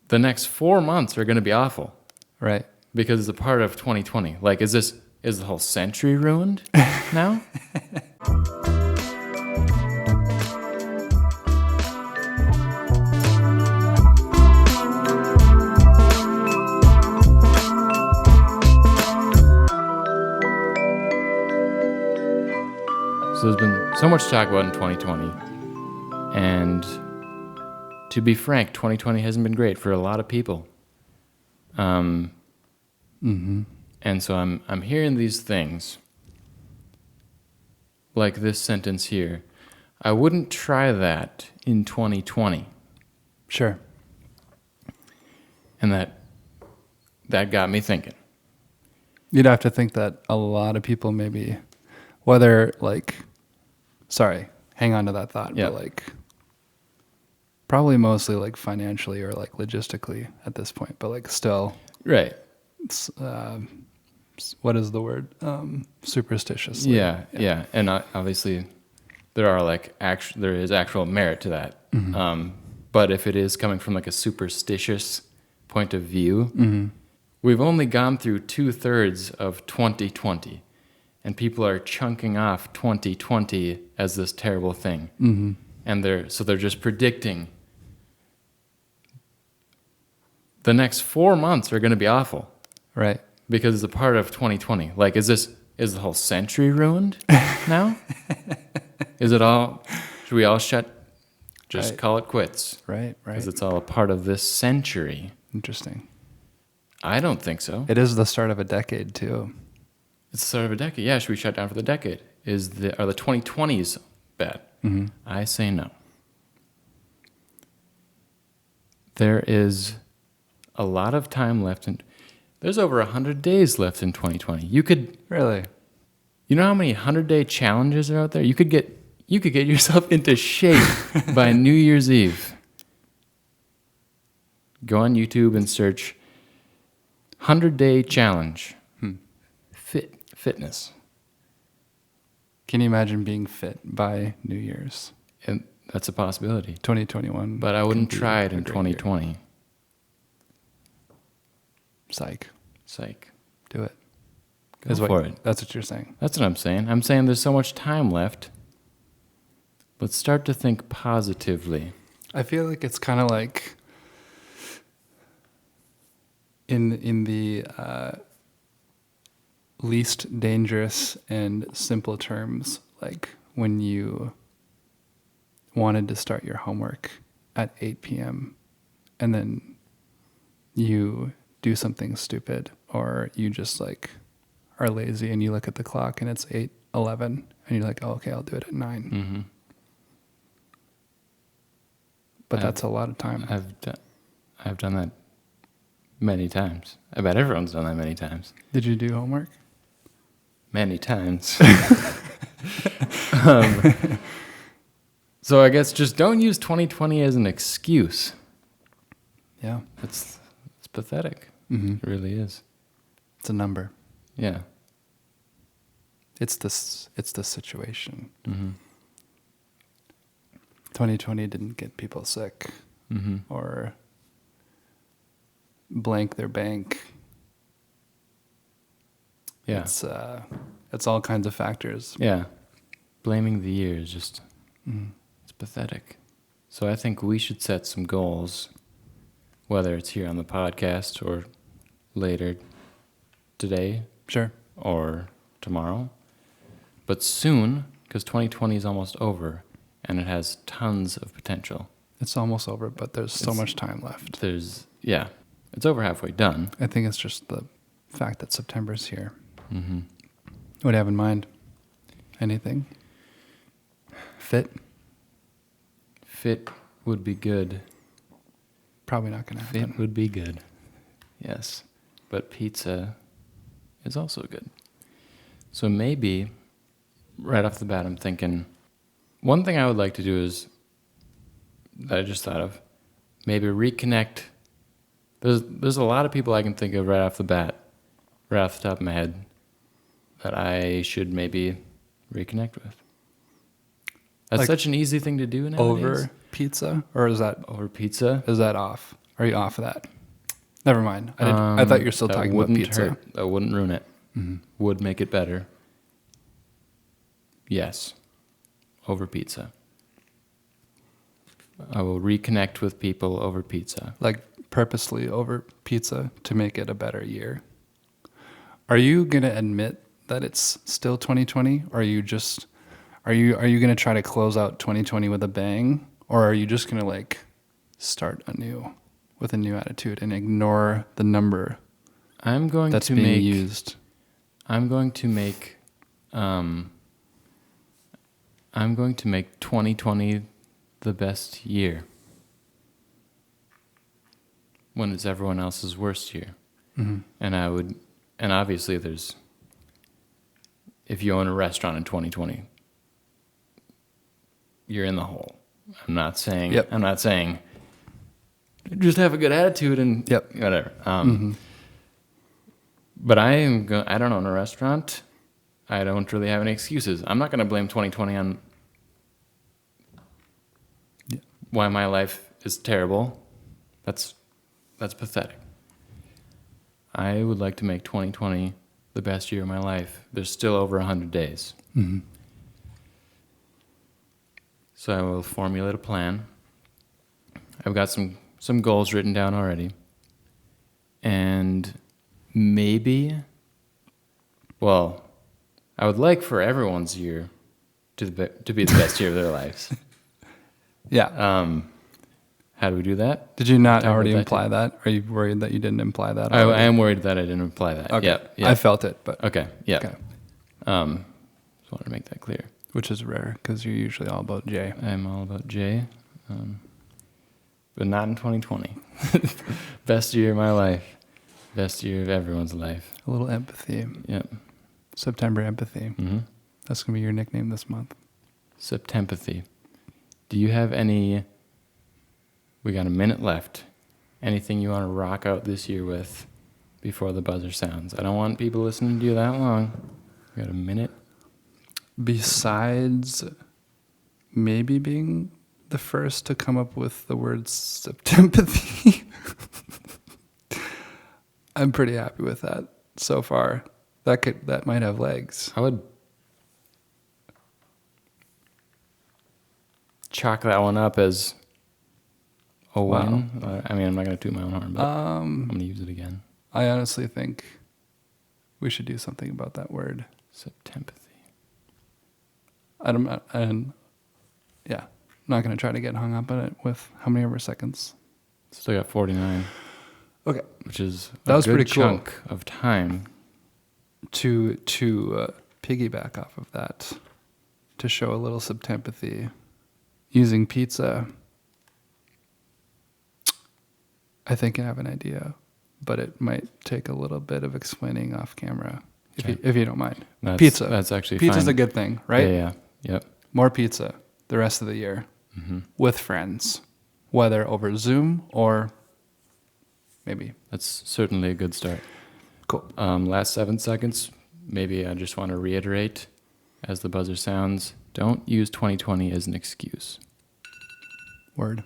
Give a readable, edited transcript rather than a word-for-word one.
the next 4 months are going to be awful Right. because it's a part of 2020. Like, is the whole century ruined now? So there's been so much to talk about in 2020. And to be frank, 2020 hasn't been great for a lot of people. And so I'm hearing these things, like this sentence here. I wouldn't try that in 2020. Sure. And that got me thinking. You'd have to think that a lot of people maybe, hang on to that thought, Yeah. but like probably mostly like financially or like logistically at this point, but like still, Right. it's, what is the word? Superstitiously. Yeah. And obviously there is actual merit to that. But if it is coming from like a superstitious point of view, we've only gone through 2/3 of 2020, and people are chunking off 2020 as this terrible thing. And they're just predicting the next 4 months are going to be awful Right. because it's a part of 2020. Like, is the whole century ruined now? Is it all? Should we all Right. call it quits? Right. Because it's all a part of this century. Interesting. I don't think so. It is the start of a decade too. It's the start of a decade. Yeah, should we shut down for the decade? Are the 2020s bad? I say no. There is a lot of time left, there's over 100 days left in 2020. Really? You know how many 100-day challenges are out there? You could get yourself into shape by New Year's Eve. Go on YouTube and search 100-day challenge. Fitness. Can you imagine being fit by New Year's? And that's a possibility. 2021. But I wouldn't could be try it in a great year. 2020. Psych. Do it. Go for it. That's what you're saying. That's what I'm saying. I'm saying there's so much time left. Let's start to think positively. I feel like it's kind of like in the least dangerous and simple terms, like when you wanted to start your homework at 8 p.m. and then you do something stupid, or you just like are lazy and you look at the clock and it's 8:11 and you're like, oh, okay, I'll do it at 9. But that's a lot of time. I've done that many times. I bet everyone's done that many times. Did you do homework? Many times. So I guess just don't use 2020 as an excuse. Yeah. It's pathetic. Mm-hmm. It really is. It's a number. Yeah. It's the situation. Mm-hmm. 2020 didn't get people sick or blank their bank. Yeah. It's all kinds of factors. Yeah. Blaming the year is just, it's pathetic. So I think we should set some goals, whether it's here on the podcast or later today. Sure. Or tomorrow. But soon, because 2020 is almost over, and it has tons of potential. It's almost over, but there's so much time left. It's over halfway done. I think it's just the fact that September's here. Mm-hmm. What do you have in mind? Anything? Fit would be good. Probably not going to happen. Fit would be good. Yes. But pizza is also good. So maybe, right off the bat, I'm thinking, one thing I would like to do is, that I just thought of, maybe reconnect. There's a lot of people I can think of right off the bat, right off the top of my head, that I should maybe reconnect with. That's like such an easy thing to do nowadays. Over pizza? Or is that Over pizza? Is that off? Are you off of that? Never mind. I thought you were still That talking about wouldn't pizza. hurt. That wouldn't ruin it. Would make it better. Yes. Over pizza. I will reconnect with people over pizza. Like purposely over pizza to make it a better year. Are you going to admit that it's still 2020? Or are you going to try to close out 2020 with a bang? Or are you just going to like start anew with a new attitude and ignore the number I'm going that's to being make used? I'm going to make 2020 the best year when it's everyone else's worst year. Mm-hmm. And obviously if you own a restaurant in 2020, you're in the hole. I'm not saying just have a good attitude and whatever. But I don't own a restaurant. I don't really have any excuses. I'm not going to blame 2020 on why my life is terrible. That's pathetic. I would like to make 2020 the best year of my life. There's still over 100 days. Mm-hmm. So I will formulate a plan. I've got some goals written down already. And maybe, well, I would like for everyone's year to be the best year of their lives. Yeah. How do we do that? Did you not already imply that? Are you worried that you didn't imply that? I am worried that I didn't imply that. Okay. Yep. I felt it, but okay. Yeah. Okay. Just wanted to make that clear. Which is rare because you're usually all about Jay. I'm all about Jay, but not in 2020. Best year of my life. Best year of everyone's life. A little empathy. Yep. September empathy. Mm-hmm. That's going to be your nickname this month. Septempathy. Do you have any... We got a minute left. Anything you want to rock out this year with before the buzzer sounds? I don't want people listening to you that long. We got a minute. Besides maybe being the first to come up with the word septempathy, I'm pretty happy with that so far. That might have legs. I would chalk that one up as a win. I mean, I'm not going to toot my own horn, but I'm going to use it again. I honestly think we should do something about that word. Septempathy. I'm not going to try to get hung up on it with how many ever seconds. Still got 49. Okay. Which is that was good pretty cool. chunk of time. To piggyback off of that, to show a little septempathy, using pizza, I think I have an idea, but it might take a little bit of explaining off camera, if you don't mind. Pizza. That's actually Pizza's fine. a good thing, right? Yeah. Yep. More pizza the rest of the year with friends, whether over Zoom or maybe. That's certainly a good start. Cool. Last 7 seconds, maybe I just want to reiterate as the buzzer sounds, don't use 2020 as an excuse. Word.